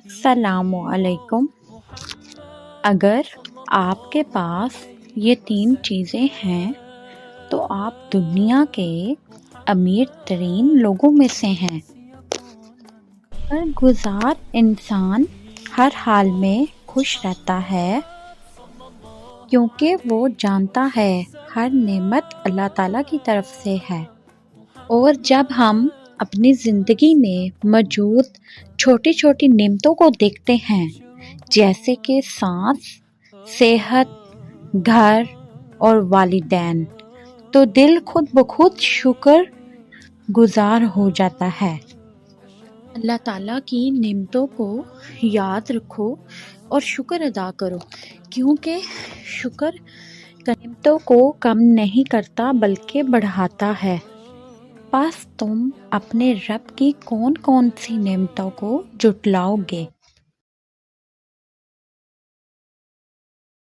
السلام علیکم۔ اگر آپ کے پاس یہ 3 چیزیں ہیں تو آپ دنیا کے امیر ترین لوگوں میں سے ہیں۔ شکر گزار انسان ہر حال میں خوش رہتا ہے کیونکہ وہ جانتا ہے ہر نعمت اللہ تعالیٰ کی طرف سے ہے، اور جب ہم اپنی زندگی میں موجود چھوٹی چھوٹی نعمتوں کو دیکھتے ہیں جیسے کہ سانس، صحت، گھر اور والدین، تو دل خود بخود شکر گزار ہو جاتا ہے۔ اللہ تعالیٰ کی نعمتوں کو یاد رکھو اور شکر ادا کرو، کیونکہ شکر نعمتوں کو کم نہیں کرتا بلکہ بڑھاتا ہے۔ بس تم اپنے رب کی کون کون سی نعمتوں کو جھٹلاؤ گے؟